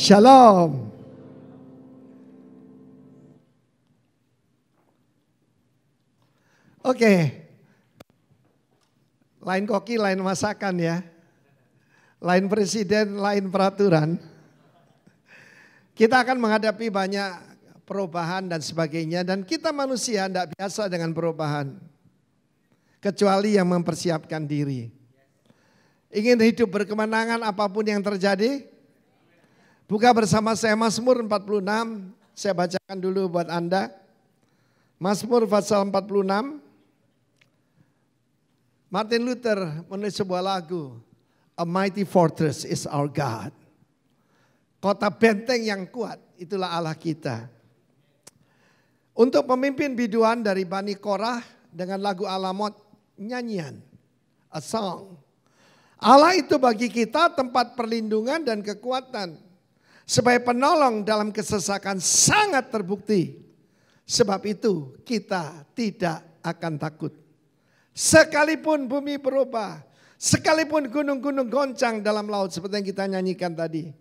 Shalom. Oke. Lain koki, lain masakan ya. Lain presiden, lain peraturan. Kita akan menghadapi banyak perubahan dan sebagainya. Dan kita manusia tidak biasa dengan perubahan. Kecuali yang mempersiapkan diri. Ingin hidup berkemenangan apapun yang terjadi? Buka bersama saya Mazmur 46. Saya bacakan dulu buat Anda. Mazmur pasal 46. Martin Luther menulis sebuah lagu. A mighty fortress is our God. Kota benteng yang kuat, itulah Allah kita. Untuk pemimpin biduan dari Bani Korah dengan lagu Alamot, nyanyian. A song. Allah itu bagi kita tempat perlindungan dan kekuatan. Sebagai penolong dalam kesesakan sangat terbukti. Sebab itu kita tidak akan takut. Sekalipun bumi berubah. Sekalipun gunung-gunung goncang dalam laut seperti yang kita nyanyikan tadi.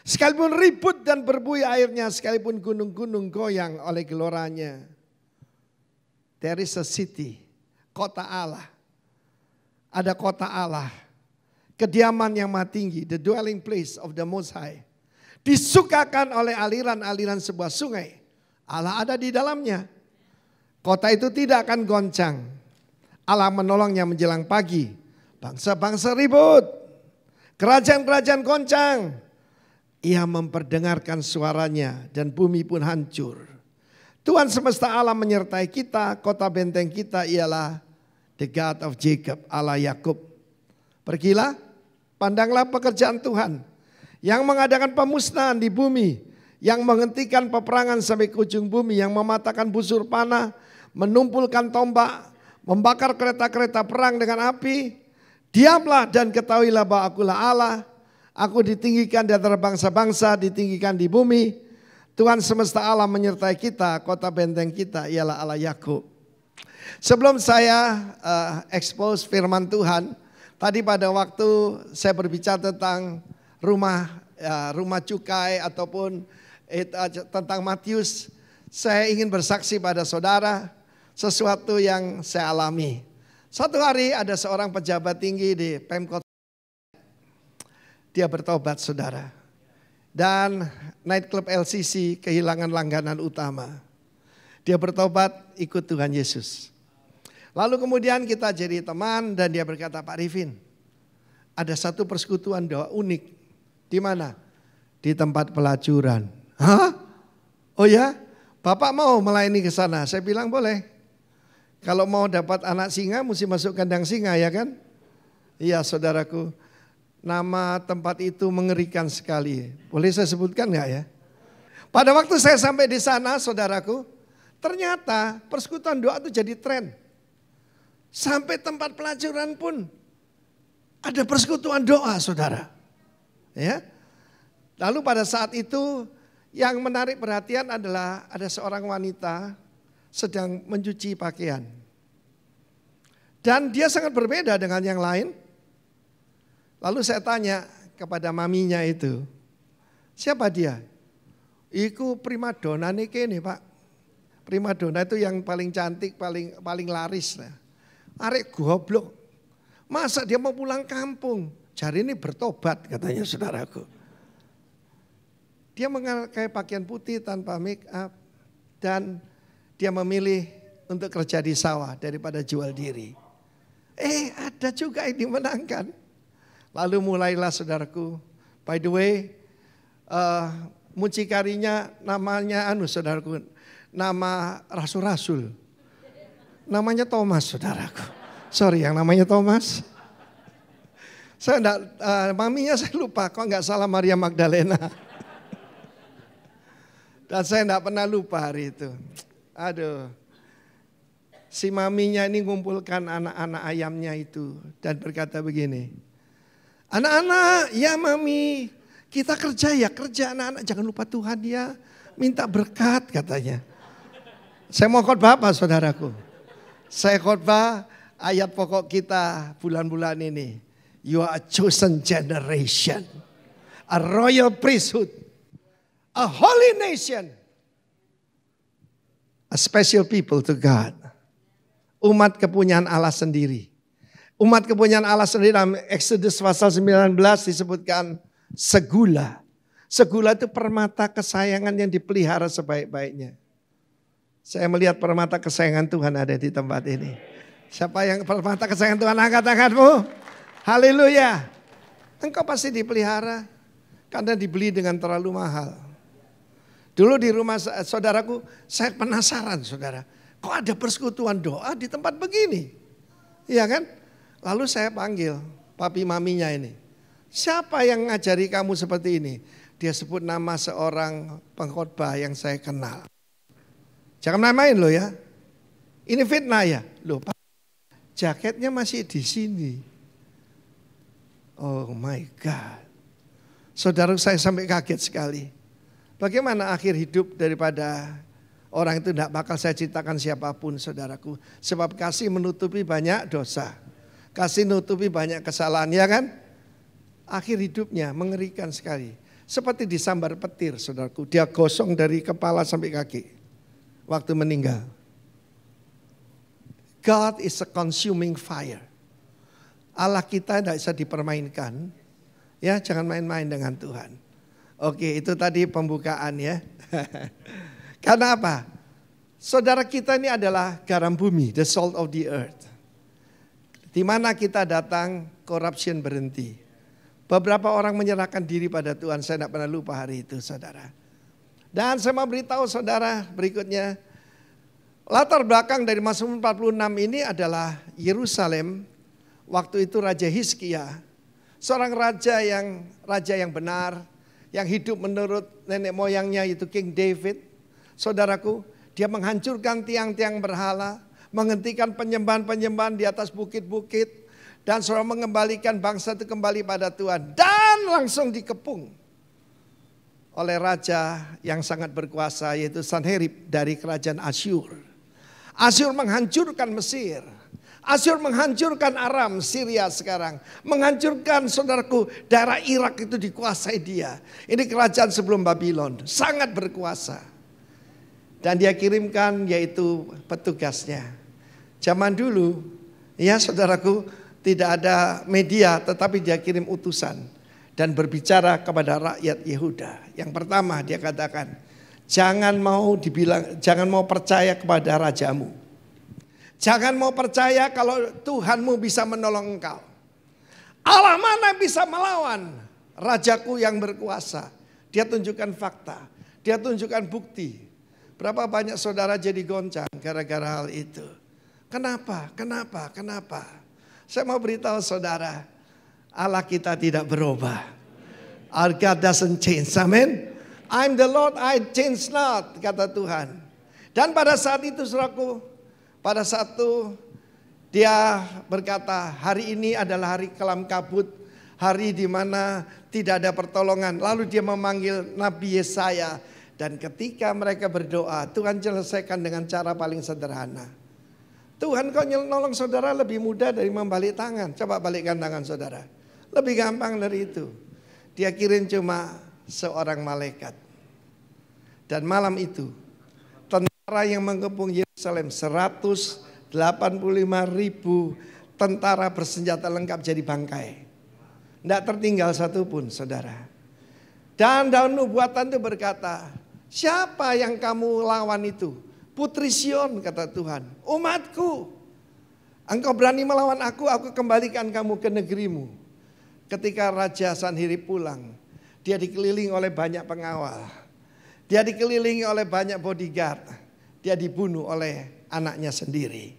Sekalipun ribut dan berbuih airnya. Sekalipun gunung-gunung goyang oleh geloranya. There is a city. Kota Allah. Ada kota Allah. Kediaman yang maha tinggi, the dwelling place of the Most High. Disukakan oleh aliran-aliran sebuah sungai. Allah ada di dalamnya. Kota itu tidak akan goncang. Allah menolongnya menjelang pagi. Bangsa-bangsa ribut. Kerajaan-kerajaan goncang. Ia memperdengarkan suaranya dan bumi pun hancur. Tuhan semesta alam menyertai kita. Kota benteng kita ialah the God of Jacob, Allah Yakub. Pergilah. Pandanglah pekerjaan Tuhan yang mengadakan pemusnahan di bumi, yang menghentikan peperangan sampai ke ujung bumi, yang mematahkan busur panah, menumpulkan tombak, membakar kereta-kereta perang dengan api. Diamlah dan ketahuilah bahwa akulah Allah. Aku ditinggikan di antara bangsa-bangsa, ditinggikan di bumi. Tuhan semesta alam menyertai kita, kota benteng kita ialah Allah Yakub. Sebelum saya expose firman Tuhan, tadi pada waktu saya berbicara tentang rumah cukai ataupun tentang Matius, saya ingin bersaksi pada saudara sesuatu yang saya alami. Suatu hari ada seorang pejabat tinggi di Pemkot, dia bertobat saudara. Dan nightclub LCC kehilangan langganan utama. Dia bertobat ikut Tuhan Yesus. Lalu kemudian kita jadi teman dan dia berkata, Pak Rifin, ada satu persekutuan doa unik. Di mana? Di tempat pelacuran. Hah? Oh ya? Bapak mau melayani ke sana? Saya bilang boleh. Kalau mau dapat anak singa mesti masuk kandang singa ya kan? Iya saudaraku. Nama tempat itu mengerikan sekali. Boleh saya sebutkan enggak ya? Pada waktu saya sampai di sana saudaraku, ternyata persekutuan doa itu jadi tren. Sampai tempat pelacuran pun ada persekutuan doa saudara. Ya. Lalu pada saat itu yang menarik perhatian adalah ada seorang wanita sedang mencuci pakaian. Dan dia sangat berbeda dengan yang lain. Lalu saya tanya kepada maminya itu, siapa dia? Iku primadona nih nih Pak. Primadona itu yang paling cantik, paling laris lah. Arek goblok, masa dia mau pulang kampung? Jari ini bertobat katanya saudaraku. Dia memakai pakaian putih tanpa make up. Dan dia memilih untuk kerja di sawah daripada jual diri. Ada juga yang dimenangkan. Lalu mulailah saudaraku. By the way, mucikarinya namanya saudaraku. Nama rasul-rasul. Namanya Thomas saudaraku. Sorry yang namanya Thomas. Saya enggak, maminya saya lupa, kok enggak salah Maria Magdalena. Dan saya enggak pernah lupa hari itu. Aduh. Si maminya ini ngumpulkan anak-anak ayamnya itu. Dan berkata begini. Anak-anak, ya mami, kita kerja ya, kerja anak-anak. Jangan lupa Tuhan ya, minta berkat katanya. Saya mau khotbah apa saudaraku? Saya khotbah ayat pokok kita bulan-bulan ini. You are a chosen generation. A royal priesthood. A holy nation. A special people to God. Umat kepunyaan Allah sendiri. Umat kepunyaan Allah sendiri dalam Exodus pasal 19 disebutkan segula. Segula itu permata kesayangan yang dipelihara sebaik-baiknya. Saya melihat permata kesayangan Tuhan ada di tempat ini. Siapa yang permata kesayangan Tuhan, angkat tanganmu. Haleluya. Engkau pasti dipelihara karena dibeli dengan terlalu mahal. Dulu di rumah saudaraku, saya penasaran saudara. Kok ada persekutuan doa di tempat begini? Iya kan? Lalu saya panggil papi maminya ini. Siapa yang ngajari kamu seperti ini? Dia sebut nama seorang pengkhotbah yang saya kenal. Jangan main-main loh ya. Ini fitnah ya. Loh, jaketnya masih di sini. Oh my God. Saudara saya sampai kaget sekali. Bagaimana akhir hidup daripada orang itu tidak bakal saya ceritakan siapapun saudaraku. Sebab kasih menutupi banyak dosa. Kasih menutupi banyak kesalahan ya kan. Akhir hidupnya mengerikan sekali. Seperti disambar petir saudaraku. Dia gosong dari kepala sampai kaki. Waktu meninggal. God is a consuming fire. Allah kita tidak bisa dipermainkan. Ya jangan main-main dengan Tuhan. Oke, itu tadi pembukaan ya. Karena apa? Saudara kita ini adalah garam bumi, the salt of the earth. Di mana kita datang, corruption berhenti. Beberapa orang menyerahkan diri pada Tuhan, saya tidak pernah lupa hari itu saudara. Dan saya mau beritahu saudara berikutnya. Latar belakang dari Mazmur 46 ini adalah Yerusalem. Waktu itu Raja Hizkia, seorang raja yang benar, yang hidup menurut nenek moyangnya itu King David. Saudaraku, dia menghancurkan tiang-tiang berhala, menghentikan penyembahan-penyembahan di atas bukit-bukit, dan saudara mengembalikan bangsa itu kembali pada Tuhan. Dan langsung dikepung oleh raja yang sangat berkuasa yaitu Sanherib dari kerajaan Asyur. Asyur menghancurkan Mesir. Asyur menghancurkan Aram, Syria sekarang. Menghancurkan saudaraku, daerah Irak itu dikuasai dia. Ini kerajaan sebelum Babylon, sangat berkuasa. Dan dia kirimkan yaitu petugasnya. Zaman dulu, ya saudaraku, tidak ada media tetapi dia kirim utusan. Dan berbicara kepada rakyat Yehuda. Yang pertama dia katakan, jangan mau percaya kepada rajamu. Jangan mau percaya kalau Tuhanmu bisa menolong engkau. Allah mana bisa melawan rajaku yang berkuasa. Dia tunjukkan fakta. Dia tunjukkan bukti. Berapa banyak saudara jadi goncang gara-gara hal itu. Kenapa? Saya mau beritahu saudara. Allah kita tidak berubah. Our God doesn't change. Amen. I'm the Lord, I change not, kata Tuhan. Dan pada saat itu saudaraku, pada satu dia berkata, hari ini adalah hari kelam kabut, hari di mana tidak ada pertolongan. Lalu dia memanggil Nabi Yesaya, dan ketika mereka berdoa, Tuhan selesaikan dengan cara paling sederhana. Tuhan kau nolong saudara lebih mudah dari membalik tangan. Coba balikkan tangan saudara. Lebih gampang dari itu. Dia kirim cuma seorang malaikat. Dan malam itu tentara yang mengepung Yerusalem 185.000 tentara bersenjata lengkap jadi bangkai. Tidak tertinggal satupun saudara. Dan dalam nubuatan itu berkata, siapa yang kamu lawan itu? Putri Sion, kata Tuhan, umatku. Engkau berani melawan aku kembalikan kamu ke negerimu. Ketika Raja Sanherib pulang, dia dikelilingi oleh banyak pengawal. Dia dikelilingi oleh banyak bodyguard. Dia dibunuh oleh anaknya sendiri.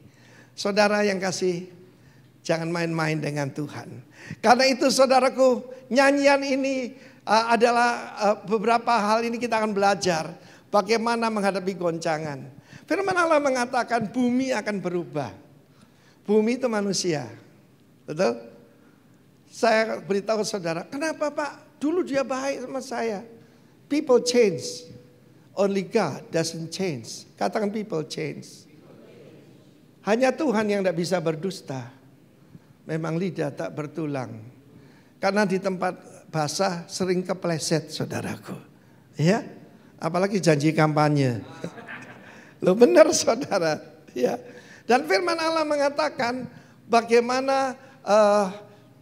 Saudara yang kasih, jangan main-main dengan Tuhan. Karena itu saudaraku, nyanyian ini adalah beberapa hal ini kita akan belajar. Bagaimana menghadapi goncangan. Firman Allah mengatakan bumi akan berubah. Bumi itu manusia. Betul? Saya beritahu saudara, kenapa Pak? Dulu dia baik sama saya. People change. Only God doesn't change. Katakan people change. Hanya Tuhan yang tidak bisa berdusta. Memang lidah tak bertulang. Karena di tempat basah sering kepleset saudaraku. Ya. Apalagi janji kampanye. Loh benar saudara. Ya. Dan firman Allah mengatakan bagaimana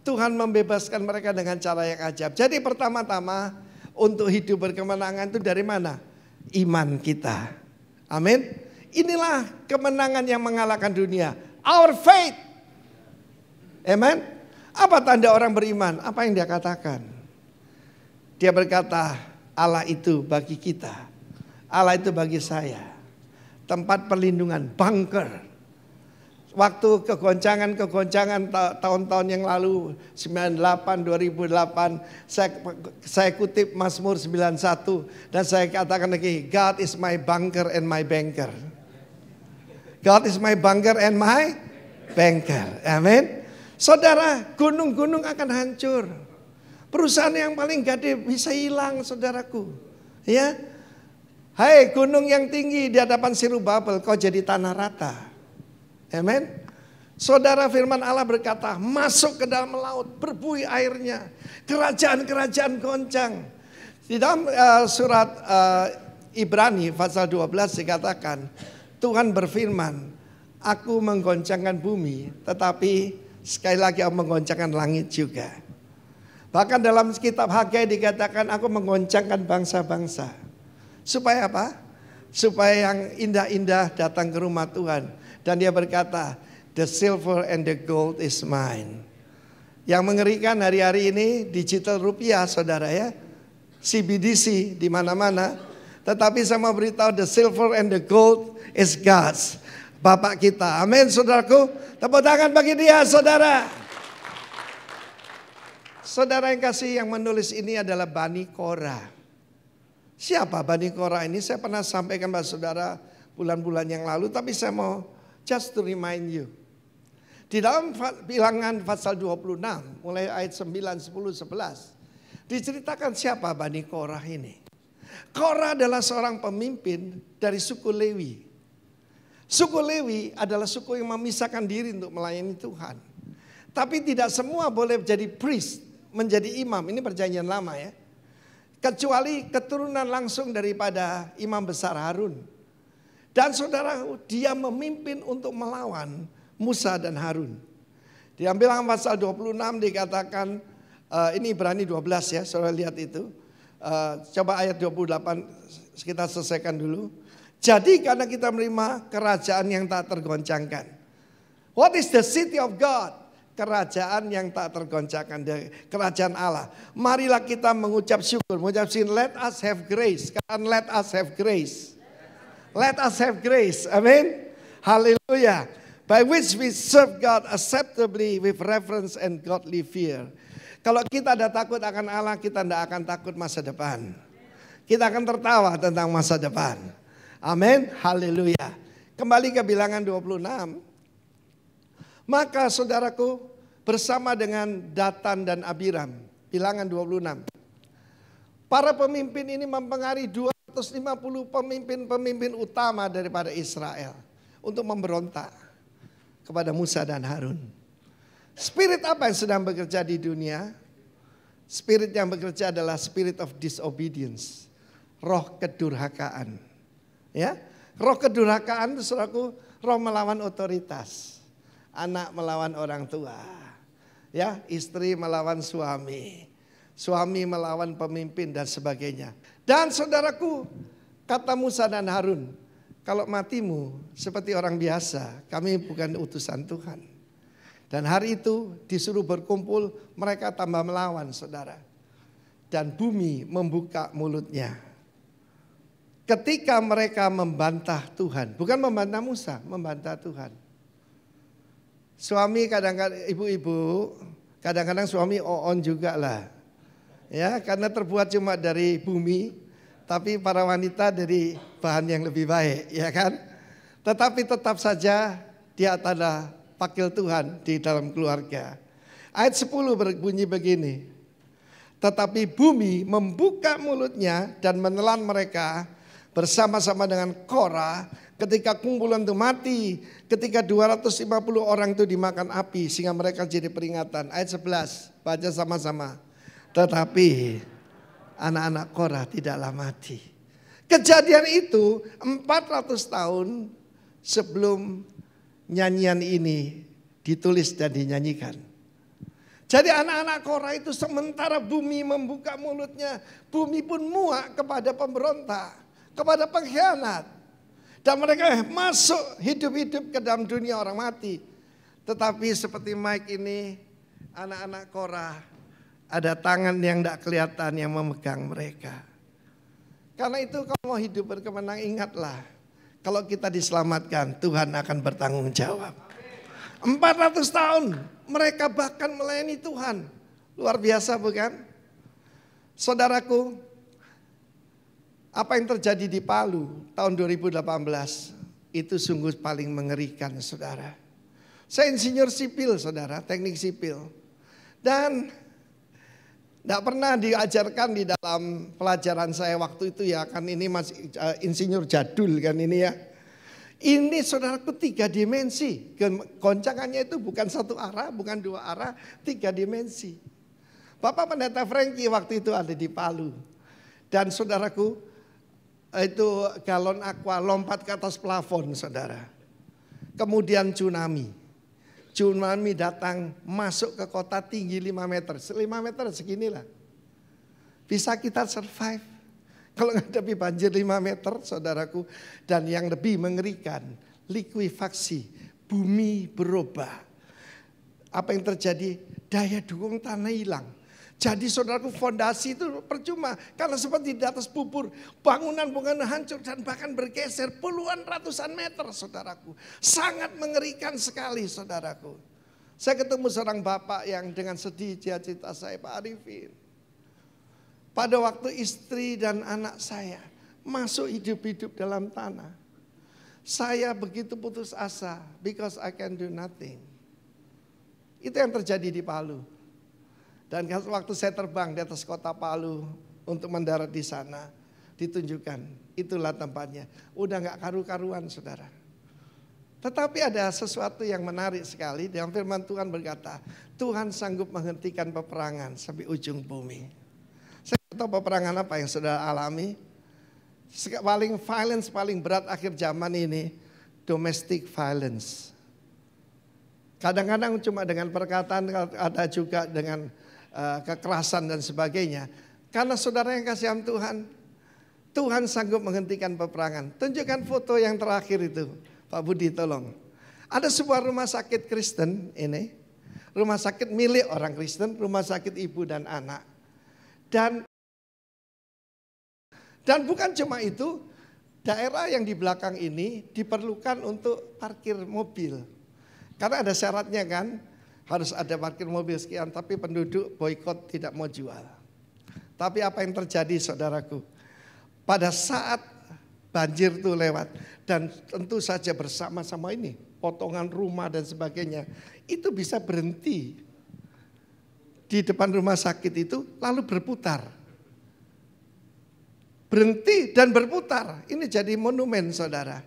Tuhan membebaskan mereka dengan cara yang ajaib. Jadi pertama-tama untuk hidup berkemenangan itu dari mana? Iman kita. Amin. Inilah kemenangan yang mengalahkan dunia. Our faith. Amen. Apa tanda orang beriman? Apa yang dia katakan? Dia berkata, Allah itu bagi kita. Allah itu bagi saya. Tempat perlindungan, bunker. Waktu kegoncangan tahun-tahun yang lalu, 98, 2008, saya kutip Mazmur 91 dan saya katakan lagi, God is my bunker and my banker. God is my bunker and my banker. Amin. Saudara, gunung-gunung akan hancur. Perusahaan yang paling gede bisa hilang, saudaraku. Ya. Hai gunung yang tinggi di hadapan Zerubabel, kau jadi tanah rata. Amin. Saudara, firman Allah berkata, masuk ke dalam laut, berbuih airnya. Kerajaan-kerajaan goncang. Di dalam surat Ibrani pasal 12 dikatakan, Tuhan berfirman, aku menggoncangkan bumi, tetapi sekali lagi aku menggoncangkan langit juga. Bahkan dalam kitab Hagai dikatakan aku menggoncangkan bangsa-bangsa. Supaya apa? Supaya yang indah-indah datang ke rumah Tuhan. Dan dia berkata, the silver and the gold is mine. Yang mengerikan hari-hari ini digital rupiah saudara ya. CBDC di mana-mana. Tetapi saya mau beritahu the silver and the gold is God's. Bapak kita. Amin saudaraku. Tepuk tangan bagi dia saudara. Saudara yang kasih, yang menulis ini adalah Bani Korah. Siapa Bani Korah ini? Saya pernah sampaikan kepada saudara bulan-bulan yang lalu. Tapi saya mau just to remind you. Di dalam bilangan pasal 26 mulai ayat 9, 10, 11. Diceritakan siapa Bani Korah ini. Korah adalah seorang pemimpin dari suku Lewi. Suku Lewi adalah suku yang memisahkan diri untuk melayani Tuhan. Tapi tidak semua boleh menjadi priest. Menjadi imam, ini perjanjian lama ya. Kecuali keturunan langsung daripada imam besar Harun. Dan saudara, dia memimpin untuk melawan Musa dan Harun. Di bilangan pasal 26 dikatakan, ini Ibrani 12 ya, saudara lihat itu. Coba ayat 28 kita selesaikan dulu. Jadi karena kita menerima kerajaan yang tak tergoncangkan. What is the city of God? Kerajaan yang tak tergoncangkan, kerajaan Allah. Marilah kita mengucap syukur, mengucap syukur. Let us have grace. Katakan let us have grace. Let us have grace. Amin. Haleluya. By which we serve God acceptably with reverence and godly fear. Kalau kita ada takut akan Allah, kita tidak akan takut masa depan. Kita akan tertawa tentang masa depan. Amin. Haleluya. Kembali ke bilangan 26. Maka saudaraku bersama dengan Datan dan Abiram, bilangan 26. Para pemimpin ini mempengaruhi 250 pemimpin-pemimpin utama daripada Israel. Untuk memberontak kepada Musa dan Harun. Spirit apa yang sedang bekerja di dunia? Spirit yang bekerja adalah spirit of disobedience. Roh kedurhakaan. Ya, roh kedurhakaan itu saudaraku, roh melawan otoritas. Anak melawan orang tua, ya, istri melawan suami, suami melawan pemimpin dan sebagainya. Dan saudaraku, kata Musa dan Harun, kalau matimu seperti orang biasa, kami bukan utusan Tuhan. Dan hari itu disuruh berkumpul, mereka tambah melawan saudara. Dan bumi membuka mulutnya. Ketika mereka membantah Tuhan, bukan membantah Musa, membantah Tuhan. Suami kadang-kadang, ibu-ibu, kadang-kadang suami on juga lah. Ya, karena terbuat cuma dari bumi, tapi para wanita dari bahan yang lebih baik, ya kan? Tetapi tetap saja dia adalah pakil Tuhan di dalam keluarga. Ayat 10 berbunyi begini. Tetapi bumi membuka mulutnya dan menelan mereka bersama-sama dengan Korah. Ketika kumpulan itu mati, ketika 250 orang itu dimakan api sehingga mereka jadi peringatan. Ayat 11, baca sama-sama. Tetapi anak-anak Korah tidaklah mati. Kejadian itu 400 tahun sebelum nyanyian ini ditulis dan dinyanyikan. Jadi anak-anak Korah itu sementara bumi membuka mulutnya, bumi pun muak kepada pemberontak, kepada pengkhianat. Dan mereka masuk hidup-hidup ke dalam dunia orang mati. Tetapi seperti Mike ini, anak-anak Korah, ada tangan yang tidak kelihatan yang memegang mereka. Karena itu kalau mau hidup berkemenang, ingatlah, kalau kita diselamatkan, Tuhan akan bertanggung jawab. 400 tahun mereka bahkan melayani Tuhan. Luar biasa bukan? Saudaraku, apa yang terjadi di Palu tahun 2018 itu sungguh paling mengerikan, saudara. Saya insinyur sipil, saudara, teknik sipil. Dan tidak pernah diajarkan di dalam pelajaran saya waktu itu ya, kan ini masih insinyur jadul kan ini ya. Ini saudaraku 3 dimensi. Goncangannya itu bukan 1 arah, bukan 2 arah, 3 dimensi. Bapak Pendeta Frankie waktu itu ada di Palu. Dan saudaraku, itu galon aqua lompat ke atas plafon, saudara. Kemudian tsunami. Tsunami datang masuk ke kota tinggi 5 meter. 5 meter seginilah. Bisa kita survive. Kalau menghadapi banjir 5 meter, saudaraku. Dan yang lebih mengerikan, likuifaksi. Bumi berubah. Apa yang terjadi? Daya dukung tanah hilang. Jadi saudaraku, fondasi itu percuma. Karena seperti di atas bubur, bangunan-bangunan hancur dan bahkan bergeser puluhan ratusan meter, saudaraku. Sangat mengerikan sekali, saudaraku. Saya ketemu seorang bapak yang dengan sedih cerita saya, Pak Arifin. Pada waktu istri dan anak saya masuk hidup-hidup dalam tanah, saya begitu putus asa because I can do nothing. Itu yang terjadi di Palu. Dan waktu saya terbang di atas kota Palu untuk mendarat di sana, ditunjukkan itulah tempatnya. Udah gak karu-karuan, saudara. Tetapi ada sesuatu yang menarik sekali. Dalam firman Tuhan berkata, Tuhan sanggup menghentikan peperangan sampai ujung bumi. Saya tahu peperangan apa yang saudara alami. Paling violence, paling berat akhir zaman ini, domestic violence. Kadang-kadang cuma dengan perkataan, ada juga dengan kekerasan dan sebagainya. Karena saudara yang kasihan Tuhan, Tuhan sanggup menghentikan peperangan. Tunjukkan foto yang terakhir itu, Pak Budi tolong. Ada sebuah rumah sakit Kristen ini, rumah sakit milik orang Kristen, rumah sakit ibu dan anak. Dan bukan cuma itu, daerah yang di belakang ini diperlukan untuk parkir mobil. Karena ada syaratnya kan, harus ada parkir mobil sekian, tapi penduduk boikot tidak mau jual. Tapi apa yang terjadi, saudaraku? Pada saat banjir itu lewat, dan tentu saja bersama-sama ini, potongan rumah dan sebagainya, itu bisa berhenti di depan rumah sakit itu, lalu berputar. Berhenti dan berputar, ini jadi monumen, saudara.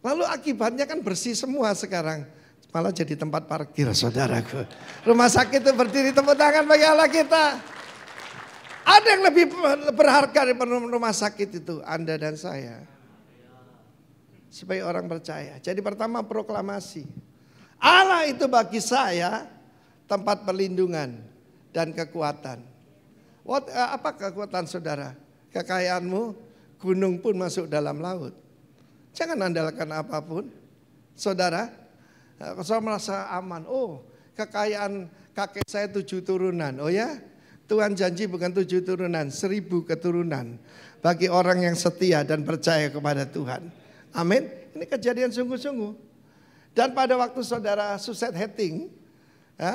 Lalu akibatnya kan bersih semua sekarang. Malah jadi tempat parkir, saudaraku. Rumah sakit itu berdiri, tepuk tangan bagi Allah kita. Ada yang lebih berharga daripada rumah sakit itu, Anda dan saya. Supaya orang percaya. Jadi pertama proklamasi. Allah itu bagi saya tempat perlindungan dan kekuatan. Apa kekuatan, saudara? Kekayaanmu, gunung pun masuk dalam laut. Jangan andalkan apapun. Saudara, saya merasa aman. Oh, kekayaan kakek saya 7 turunan. Oh ya, Tuhan janji bukan 7 turunan, 1000 keturunan. Bagi orang yang setia dan percaya kepada Tuhan. Amin. Ini kejadian sungguh-sungguh. Dan pada waktu saudara Suset Hating,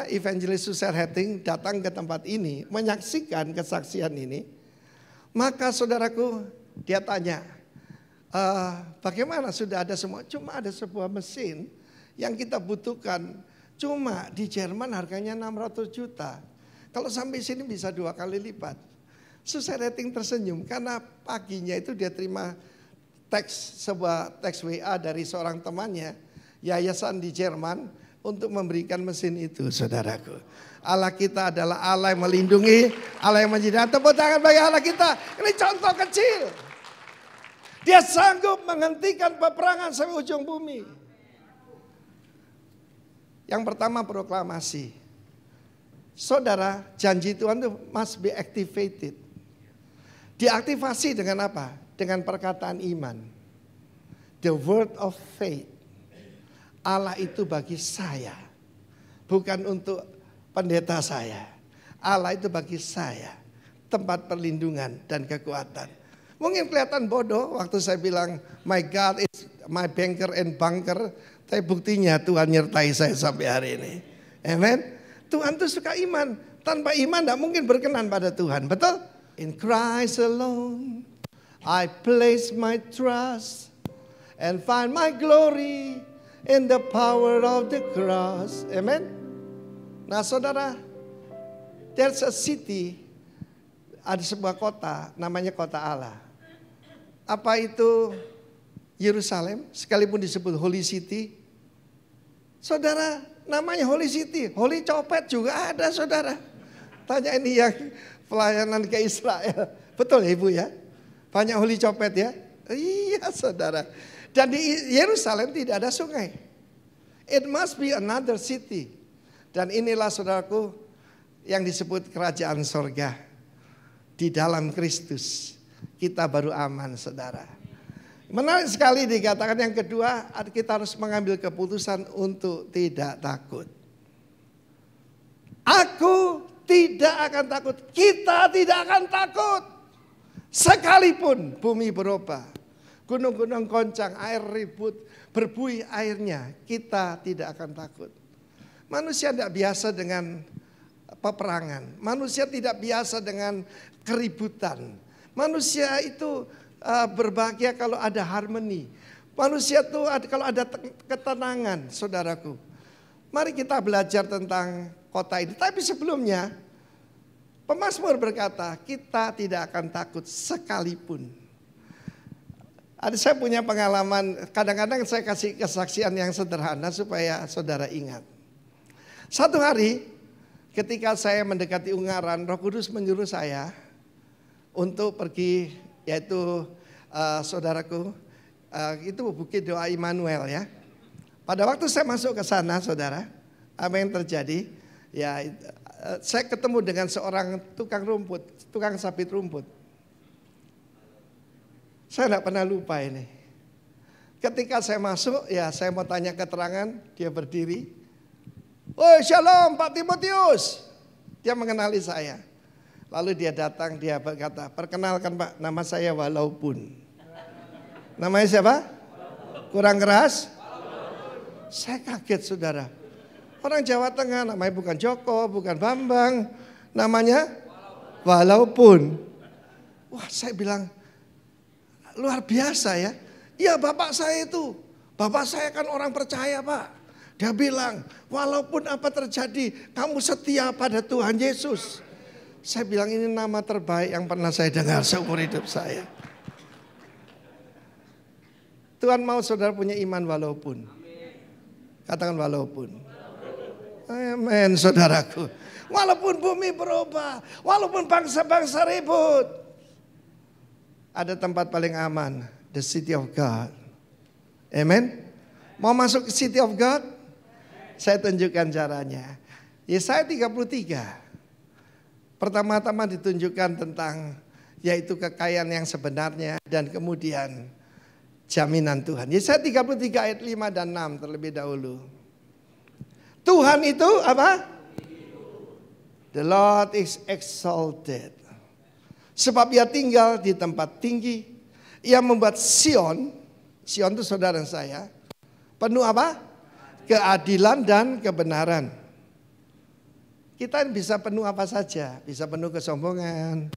evangelis Suset Hating datang ke tempat ini, menyaksikan kesaksian ini. Maka saudaraku, dia tanya, bagaimana sudah ada semua? Cuma ada sebuah mesin yang kita butuhkan. Cuma di Jerman harganya 600 juta. Kalau sampai sini bisa 2 kali lipat. Suset Hating tersenyum karena paginya itu dia terima sebuah teks WA dari seorang temannya, yayasan di Jerman, untuk memberikan mesin itu, saudaraku. Allah kita adalah Allah yang melindungi, Allah yang menjadi. Tepuk tangan bagi Allah kita. Ini contoh kecil. Dia sanggup menghentikan peperangan sampai ujung bumi. Yang pertama proklamasi. Saudara, janji Tuhan itu must be activated. Diaktifasi dengan apa? Dengan perkataan iman. The word of faith. Allah itu bagi saya. Bukan untuk pendeta saya. Allah itu bagi saya. Tempat perlindungan dan kekuatan. Mungkin kelihatan bodoh waktu saya bilang my God is my banker and bunker. Tapi buktinya Tuhan nyertai saya sampai hari ini. Amen. Tuhan tuh suka iman. Tanpa iman tidak mungkin berkenan pada Tuhan. Betul? In Christ alone I place my trust and find my glory in the power of the cross. Amen. Nah saudara, there's a city, ada sebuah kota namanya kota Allah. Apa itu Yerusalem? Sekalipun disebut Holy City. Saudara, namanya Holy City. Holy copet juga ada saudara. Tanya ini yang pelayanan ke Israel. Betul ya Ibu ya? Banyak Holy copet ya? Iya saudara. Dan di Yerusalem tidak ada sungai. It must be another city. Dan inilah saudaraku yang disebut kerajaan sorga. Di dalam Kristus. Kita baru aman saudara. Menarik sekali dikatakan yang kedua, kita harus mengambil keputusan untuk tidak takut. Aku tidak akan takut, kita tidak akan takut. Sekalipun bumi berubah, gunung-gunung goncang, air ribut, berbuih airnya, kita tidak akan takut. Manusia tidak biasa dengan peperangan, manusia tidak biasa dengan keributan. Manusia itu berbahagia kalau ada harmoni. Manusia itu kalau ada ketenangan, saudaraku. Mari kita belajar tentang kota ini. Tapi sebelumnya, pemazmur berkata, kita tidak akan takut sekalipun. Saya punya pengalaman, kadang-kadang saya kasih kesaksian yang sederhana supaya saudara ingat. Satu hari, ketika saya mendekati Ungaran, Roh Kudus menyuruh saya untuk pergi, yaitu saudaraku, itu Bukit Doa Immanuel ya. Pada waktu saya masuk ke sana saudara, apa yang terjadi? Ya, saya ketemu dengan seorang tukang rumput, tukang sabit rumput. Saya tidak pernah lupa ini. Ketika saya masuk, ya saya mau tanya keterangan, dia berdiri. Oh shalom Pak Timotius. Dia mengenali saya. Lalu dia datang, dia berkata, perkenalkan Pak, nama saya Walaupun. Namanya siapa? Kurang keras? Saya kaget saudara. Orang Jawa Tengah namanya bukan Joko, bukan Bambang. Namanya Walaupun. Wah saya bilang, luar biasa ya. Iya bapak saya itu. Bapak saya kan orang percaya Pak. Dia bilang, walaupun apa terjadi, kamu setia pada Tuhan Yesus. Saya bilang ini nama terbaik yang pernah saya dengar seumur hidup saya. Tuhan mau saudara punya iman walaupun. Katakan walaupun. Amin saudaraku. Walaupun bumi berubah. Walaupun bangsa-bangsa ribut. Ada tempat paling aman. The city of God. Amin. Mau masuk ke city of God? Saya tunjukkan caranya. Yesaya 33. Pertama-tama ditunjukkan tentang yaitu kekayaan yang sebenarnya dan kemudian jaminan Tuhan. Yesaya 33 ayat 5 dan 6 terlebih dahulu. Tuhan itu apa? The Lord is exalted. Sebab ia tinggal di tempat tinggi. Ia membuat Sion itu saudara saya, penuh apa? Keadilan dan kebenaran. Kita bisa penuh apa saja, bisa penuh kesombongan,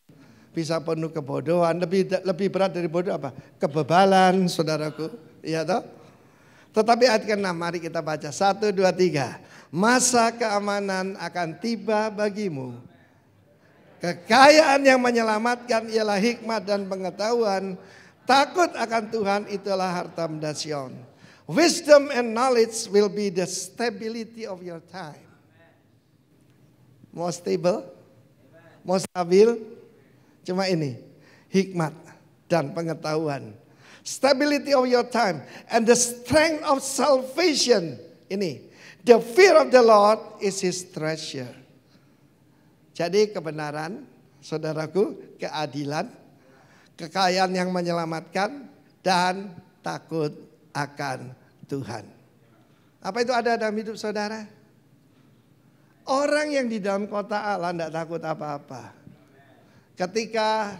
bisa penuh kebodohan, lebih berat dari bodoh apa? Kebebalan, saudaraku. Iya toh? Tetapi ayat ke-6 mari kita baca. 1, 2, 3. Masa keamanan akan tiba bagimu. Kekayaan yang menyelamatkan ialah hikmat dan pengetahuan. Takut akan Tuhan itulah harta benda Sion. Wisdom and knowledge will be the stability of your time. More stable, more stabil, cuma ini, hikmat dan pengetahuan. Stability of your time. And the strength of salvation. Ini. The fear of the Lord is his treasure. Jadi kebenaran, saudaraku, keadilan, kekayaan yang menyelamatkan, dan takut akan Tuhan. Apa itu ada dalam hidup saudara? Orang yang di dalam kota Allah tidak takut apa-apa. Ketika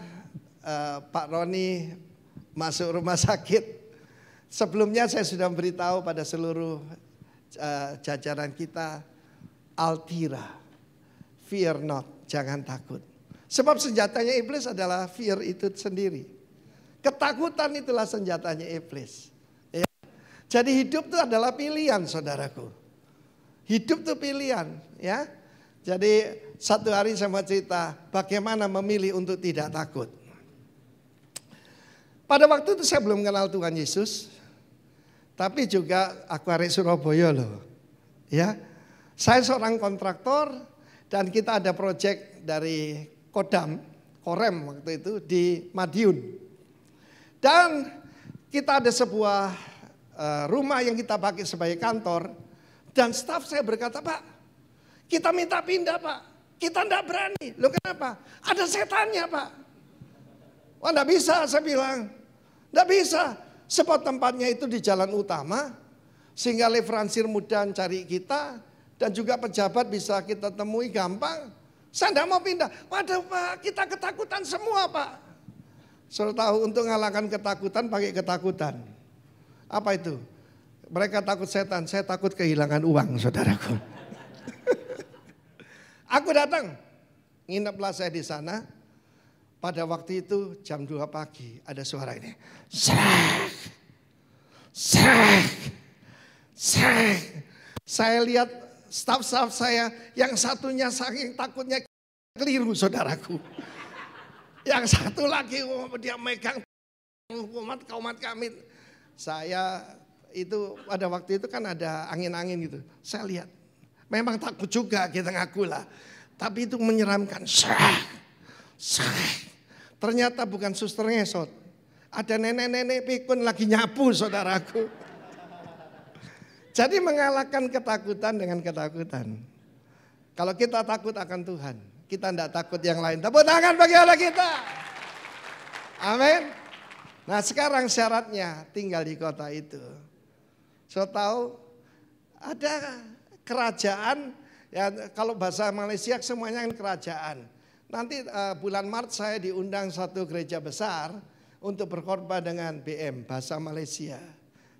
Pak Roni masuk rumah sakit, sebelumnya saya sudah beritahu pada seluruh jajaran kita, Altira, fear not, jangan takut. Sebab senjatanya iblis adalah fear itu sendiri. Ketakutan itulah senjatanya iblis. Ya. Jadi hidup itu adalah pilihan, saudaraku. Hidup itu pilihan, ya. Jadi satu hari saya mau cerita bagaimana memilih untuk tidak takut. Pada waktu itu saya belum kenal Tuhan Yesus, tapi juga aku dari Surabaya loh. Ya, saya seorang kontraktor dan kita ada proyek dari Korem waktu itu di Madiun. Dan kita ada sebuah rumah yang kita pakai sebagai kantor. Dan staf saya berkata, Pak, kita minta pindah Pak. Kita enggak berani. Loh kenapa? Ada setannya Pak. Wah enggak bisa saya bilang. Enggak bisa. Sebab tempatnya itu di jalan utama. Sehingga leveransir mudah cari kita. Dan juga pejabat bisa kita temui gampang. Saya enggak mau pindah. Waduh Pak, kita ketakutan semua Pak. Saudara tahu untuk mengalahkan ketakutan pakai ketakutan. Apa itu? Mereka takut setan, saya takut kehilangan uang, saudaraku. Aku datang, ngineplah saya di sana. Pada waktu itu jam 2 pagi ada suara ini. Serak, serak, serak. Saya lihat staf-staf saya yang satunya saking takutnya keliru, saudaraku. Yang satu lagi dia megang umat kami. Saya itu pada waktu itu kan ada angin-angin gitu. Saya lihat, memang takut juga kita ngaku lah. Tapi itu menyeramkan. Ternyata bukan suster ngesot. Ada nenek-nenek pikun lagi nyapu saudaraku. Jadi mengalahkan ketakutan dengan ketakutan. Kalau kita takut akan Tuhan, kita tidak takut yang lain. Tepuk tangan bagi Allah kita. Amin. Nah sekarang syaratnya tinggal di kota itu. So tahu ada kerajaan, ya kalau bahasa Malaysia semuanya kan kerajaan. Nanti bulan Maret saya diundang satu gereja besar untuk berkhotbah dengan BM bahasa Malaysia.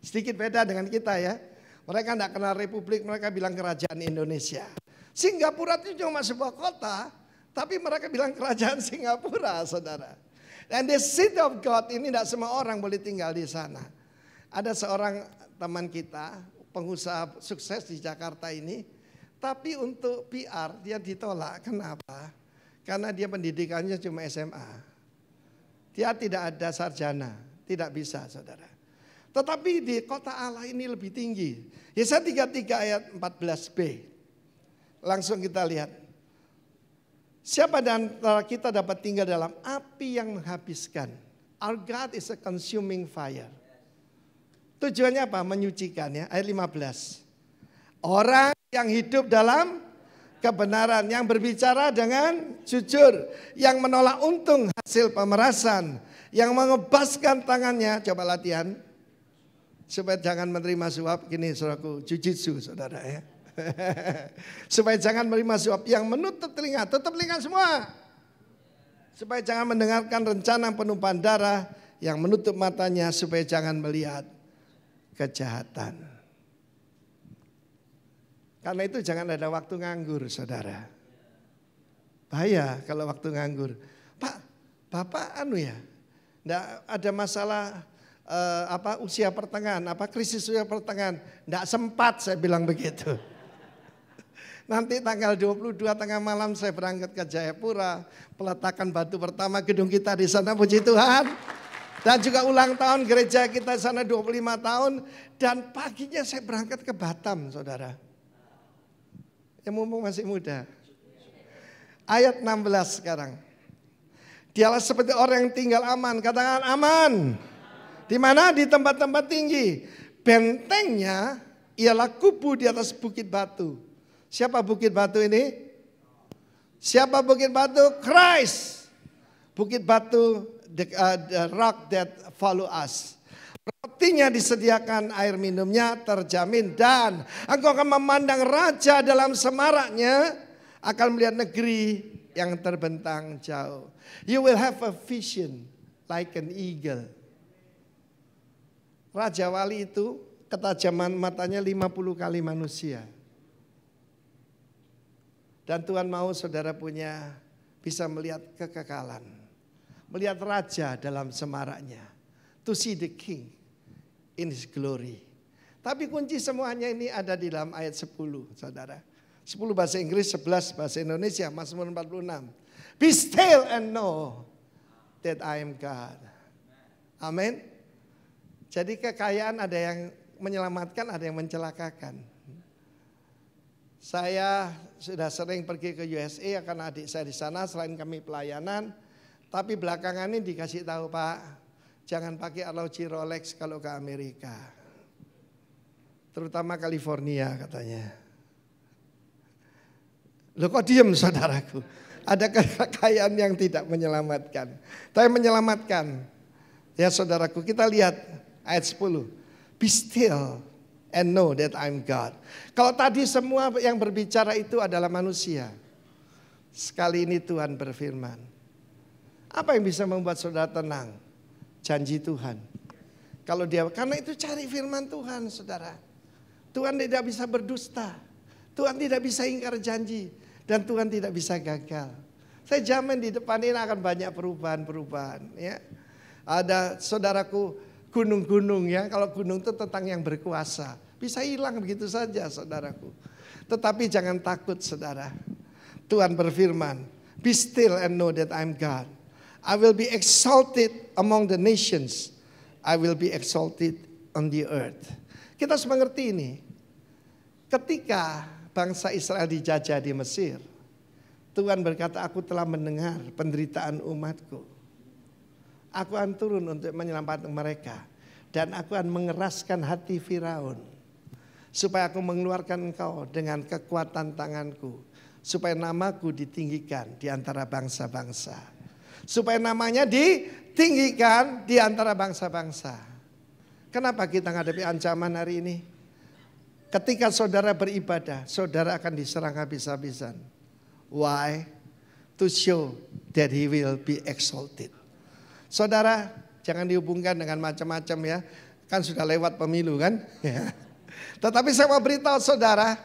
Sedikit beda dengan kita ya. Mereka tidak kenal republik, mereka bilang kerajaan Indonesia. Singapura itu cuma sebuah kota, tapi mereka bilang kerajaan Singapura, saudara. Dan the city of God ini tidak semua orang boleh tinggal di sana. Ada seorang teman kita, pengusaha sukses di Jakarta ini, tapi untuk PR dia ditolak. Kenapa? Karena dia pendidikannya cuma SMA. Dia tidak ada sarjana, tidak bisa saudara. Tetapi di kota Allah ini lebih tinggi. Yesaya 33 ayat 14b. Langsung kita lihat. Siapa dan kita dapat tinggal dalam api yang menghabiskan. Our God is a consuming fire. Tujuannya apa? Menyucikan ya. Ayat 15. Orang yang hidup dalam kebenaran, yang berbicara dengan jujur, yang menolak untung hasil pemerasan, yang mengebaskan tangannya, coba latihan, supaya jangan menerima suap, gini saudaraku, jujitsu saudara ya. Supaya jangan menerima suap, yang menutup telinga, tutup telinga semua. Supaya jangan mendengarkan rencana penumpahan darah, yang menutup matanya supaya jangan melihat kejahatan. Karena itu jangan ada waktu nganggur saudara. Bahaya kalau waktu nganggur. Pak, Bapak ya, enggak ada masalah usia pertengahan, krisis usia pertengahan. Enggak sempat saya bilang begitu. Nanti tanggal 22 tengah malam saya berangkat ke Jayapura, peletakan batu pertama gedung kita di sana, puji Tuhan. Dan juga ulang tahun gereja kita di sana 25 tahun. Dan paginya saya berangkat ke Batam saudara. Yang mumpung masih muda. Ayat 16 sekarang. Dialah seperti orang yang tinggal aman. Katakan aman. Di mana? Di tempat-tempat tinggi. Bentengnya ialah kubu di atas bukit batu. Siapa bukit batu ini? Siapa bukit batu? Christ. Bukit batu, the rock that follow us. Rotinya disediakan, air minumnya terjamin. Dan engkau akan memandang raja dalam semaraknya, akan melihat negeri yang terbentang jauh. You will have a vision like an eagle. Raja Wali itu ketajaman matanya 50 kali manusia. Dan Tuhan mau saudara punya bisa melihat kekekalan. Melihat raja dalam semaraknya. To see the king in his glory. Tapi kunci semuanya ini ada di dalam ayat 10 saudara. 10 bahasa Inggris, 11 bahasa Indonesia, Mazmur 46. Be still and know that I am God. Amin. Jadi kekayaan ada yang menyelamatkan, ada yang mencelakakan. Saya sudah sering pergi ke USA karena adik saya di sana, selain kami pelayanan. Tapi belakangan ini dikasih tahu, Pak, jangan pakai arloji Rolex kalau ke Amerika. Terutama California katanya. Loh kok diem saudaraku? Ada kekayaan yang tidak menyelamatkan. Tapi menyelamatkan. Ya saudaraku, kita lihat ayat 10. Be still and know that I'm God. Kalau tadi semua yang berbicara itu adalah manusia. Sekali ini Tuhan berfirman. Apa yang bisa membuat saudara tenang? Janji Tuhan. Kalau dia, karena itu cari firman Tuhan saudara. Tuhan tidak bisa berdusta. Tuhan tidak bisa ingkar janji. Dan Tuhan tidak bisa gagal. Saya jamin di depan ini akan banyak perubahan-perubahan. Ya. Ada saudaraku gunung-gunung ya. Kalau gunung itu tentang yang berkuasa. Bisa hilang begitu saja saudaraku. Tetapi jangan takut saudara. Tuhan berfirman. Be still and know that I'm God. I will be exalted among the nations. I will be exalted on the earth. Kita harus mengerti ini. Ketika bangsa Israel dijajah di Mesir, Tuhan berkata, aku telah mendengar penderitaan umatku. Aku akan turun untuk menyelamatkan mereka. Dan aku akan mengeraskan hati Firaun. Supaya aku mengeluarkan engkau dengan kekuatan tanganku. Supaya namaku ditinggikan di antara bangsa-bangsa. Supaya namanya ditinggikan di antara bangsa-bangsa. Kenapa kita menghadapi ancaman hari ini? Ketika saudara beribadah, saudara akan diserang habis-habisan. Why? To show that he will be exalted. Saudara, jangan dihubungkan dengan macam-macam ya. Kan sudah lewat pemilu kan? Tetapi saya mau beritahu saudara,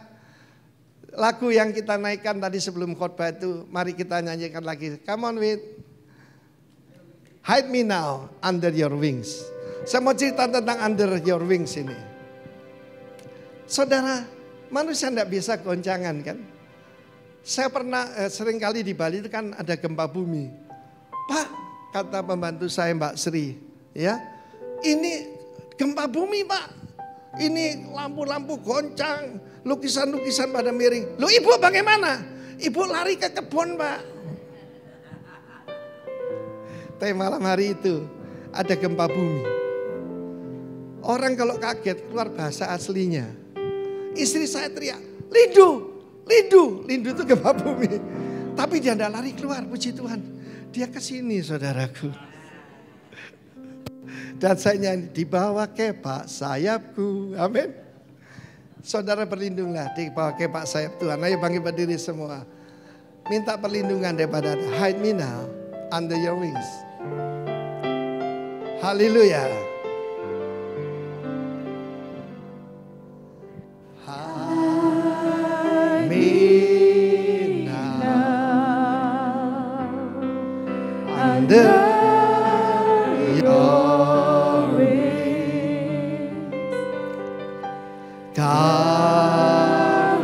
lagu yang kita naikkan tadi sebelum khotbah itu, mari kita nyanyikan lagi. Come on with Hide Me Now Under Your Wings. Saya mau cerita tentang Under Your Wings ini. Saudara, manusia tidak bisa goncangan kan? Saya pernah sering kali di Bali itu kan ada gempa bumi. Pak, kata pembantu saya Mbak Sri, ya, ini gempa bumi Pak. Ini lampu-lampu goncang, lukisan-lukisan pada miring. Loh ibu bagaimana? Ibu lari ke kebun Pak. Tapi malam hari itu ada gempa bumi. Orang kalau kaget keluar bahasa aslinya. Istri saya teriak, Lindu, Lindu, Lindu itu gempa bumi. Tapi dia tidak lari keluar, puji Tuhan. Dia ke sini saudaraku. Dan saya nyanyi, dibawa kepak sayapku, amin. Saudara berlindunglah, dibawa kepak sayap Tuhan. Ayo bangkit berdiri semua. Minta perlindungan daripada hide me now under your wings. Haleluya. Hide me now under your wings. Cover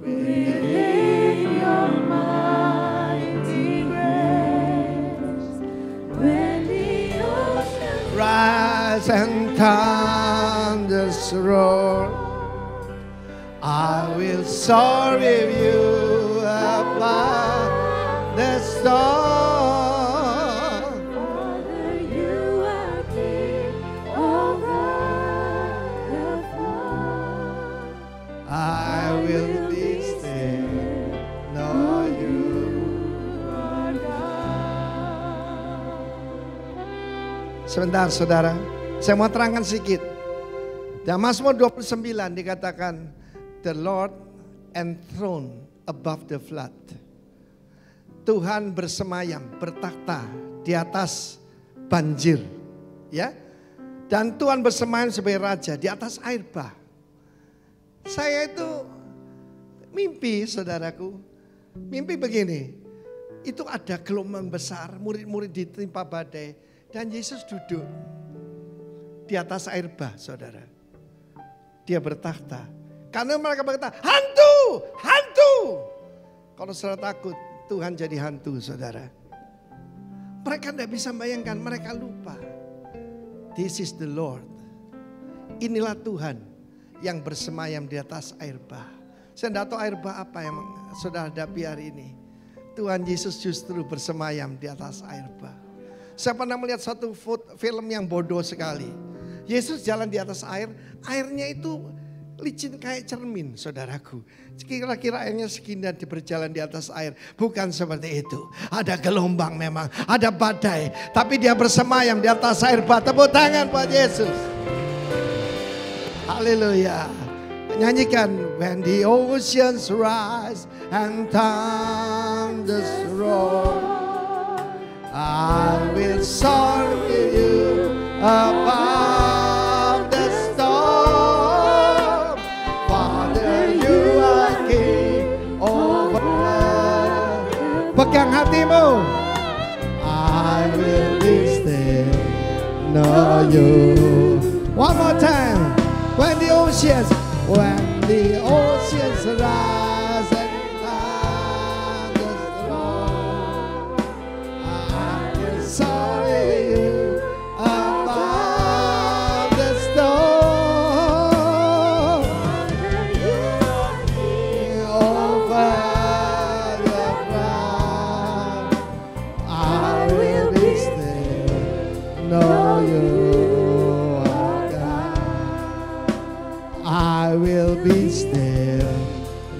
me with your mighty grace. When the ocean rise and thunders roar, I will soar with you above the storm. will be still, know you. Sebentar saudara, saya mau terangkan sedikit. Dalam Mazmur 29 dikatakan, the Lord enthroned above the flood. Tuhan bersemayam, bertakhta di atas banjir, ya. Dan Tuhan bersemayam sebagai raja di atas air bah. Saya itu mimpi, saudaraku, mimpi begini. Itu ada gelombang besar, murid-murid ditimpa badai, dan Yesus duduk di atas air bah, saudara. Dia bertakhta. Karena mereka berkata, hantu, hantu. Kalau saudara takut, Tuhan jadi hantu, saudara. Mereka tidak bisa bayangkan, mereka lupa. This is the Lord. Inilah Tuhan yang bersemayam di atas air bah. Saya tidak tahu air bah apa yang saudara hadapi hari ini. Tuhan Yesus justru bersemayam di atas air bah. Saya pernah melihat satu film yang bodoh sekali. Yesus jalan di atas air, airnya itu licin kayak cermin, saudaraku. Kira-kira airnya segini dan berjalan di atas air. Bukan seperti itu. Ada gelombang memang, ada badai. Tapi dia bersemayam di atas air bah. Tepuk tangan buat Yesus. Haleluya. Nyanyikan. When the oceans rise and thunders roar, I will soar with you above the storm. Father, you are king over. Pegang hatimu. I will be still, know you. One more time. When the oceans rise and thunders roar, I will soar with you above the storm. Over the ground, I will be still, know you. I will be still,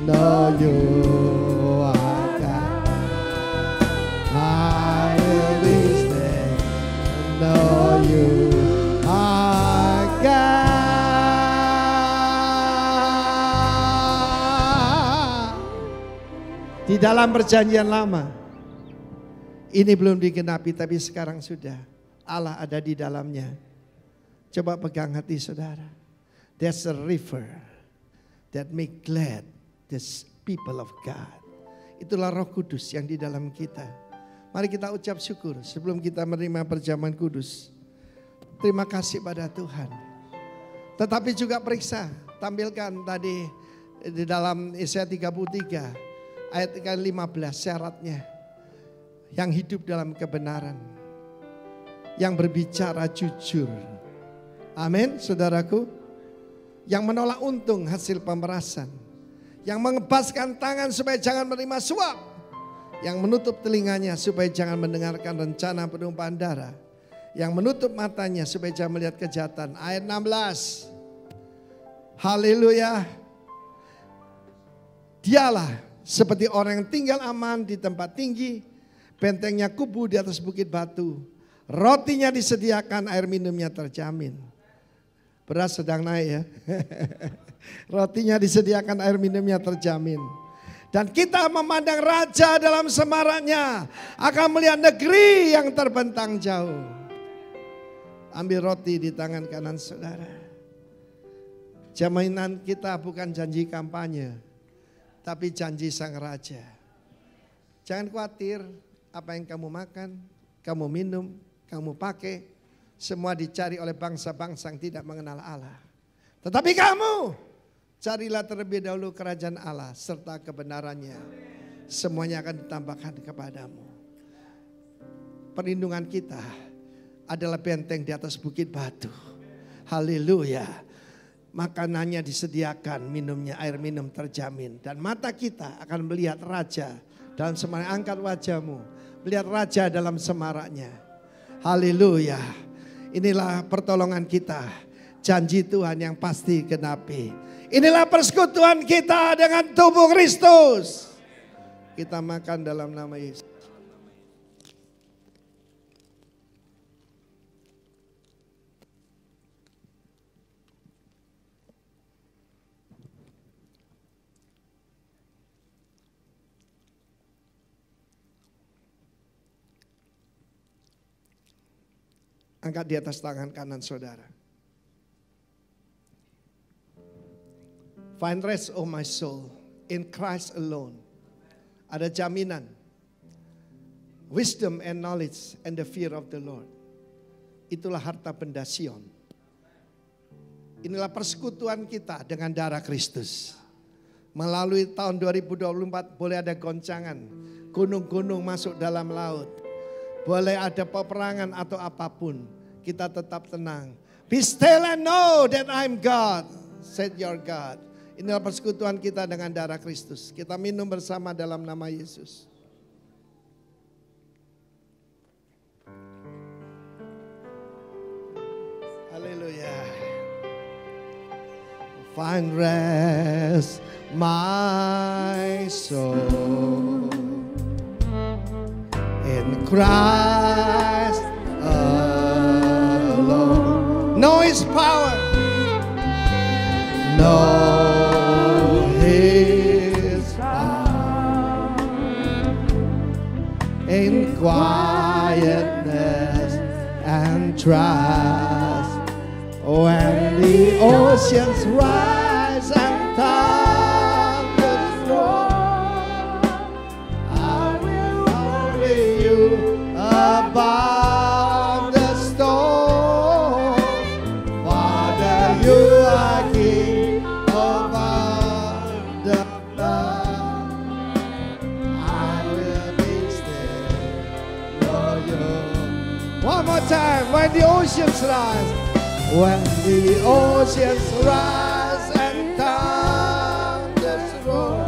know you are God. I will be still, know you are God. Di dalam perjanjian lama, ini belum digenapi tapi sekarang sudah. Allah ada di dalamnya. Coba pegang hati saudara. There's a river that make glad the people of God. Itulah Roh Kudus yang di dalam kita. Mari kita ucap syukur sebelum kita menerima perjamuan kudus. Terima kasih pada Tuhan. Tetapi juga periksa, tampilkan tadi di dalam Yesaya 33 ayat 15 syaratnya. Yang hidup dalam kebenaran. Yang berbicara jujur. Amin, saudaraku. Yang menolak untung hasil pemerasan. Yang mengebaskan tangan supaya jangan menerima suap. Yang menutup telinganya supaya jangan mendengarkan rencana penumpahan darah. Yang menutup matanya supaya jangan melihat kejahatan. Ayat 16. Haleluya. Dialah seperti orang yang tinggal aman di tempat tinggi. Bentengnya kubu di atas bukit batu. Rotinya disediakan, air minumnya terjamin. Beras sedang naik ya. Rotinya disediakan, air minumnya terjamin. Dan kita memandang raja dalam semaraknya. Akan melihat negeri yang terbentang jauh. Ambil roti di tangan kanan saudara. Jaminan kita bukan janji kampanye. Tapi janji sang raja. Jangan khawatir apa yang kamu makan, kamu minum, kamu pakai. Semua dicari oleh bangsa-bangsa yang tidak mengenal Allah. Tetapi kamu, carilah terlebih dahulu kerajaan Allah serta kebenarannya. Semuanya akan ditambahkan kepadamu. Perlindungan kita adalah benteng di atas bukit batu. Haleluya. Makanannya disediakan, minumnya air minum terjamin. Dan mata kita akan melihat raja dalam semarak. Angkat wajahmu, melihat raja dalam semaraknya. Haleluya. Inilah pertolongan kita. Janji Tuhan yang pasti genapi. Inilah persekutuan kita dengan tubuh Kristus. Kita makan dalam nama Yesus. Angkat di atas tangan kanan saudara. Find rest, oh my soul, in Christ alone. Ada jaminan. Wisdom and knowledge and the fear of the Lord. Itulah harta benda Sion. Inilah persekutuan kita dengan darah Kristus. Melalui tahun 2024 boleh ada goncangan. Gunung-gunung masuk dalam laut. Boleh ada peperangan atau apapun. Kita tetap tenang. Be still and know that I'm God, said your God. Inilah persekutuan kita dengan darah Kristus. Kita minum bersama dalam nama Yesus. Haleluya. Find rest, my soul, in Christ alone. Know His power. Know His power. In quietness and trust. When the oceans rise and thunders roar, I will carry you above the storm. Father, you are King over the flood. I will be still for you. One more time, when the oceans rise. When the oceans rise and thunders roar,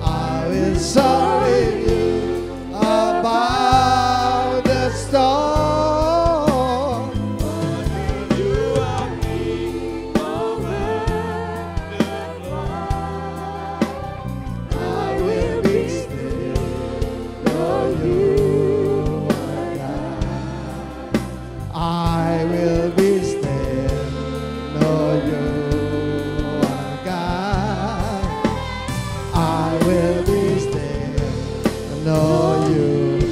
I will soar with you above the storm. You are King over the flood. I will be still, for you are God. I will be still, know you are God. I will be still, know you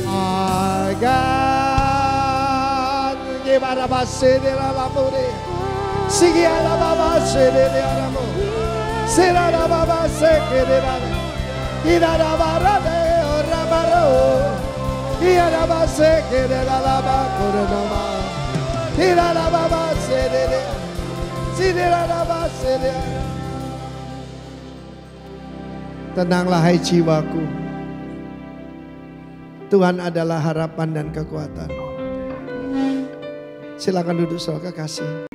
are God. Give out of us, say the Lamore. Sing it out of us, say the Lamore. Say out of us, say the Lamore. Get out of our Ramaro. Get out of us, say the Lamore. Tenanglah hai jiwaku, Tuhan adalah harapan dan kekuatan. Silakan duduk saudara kekasih.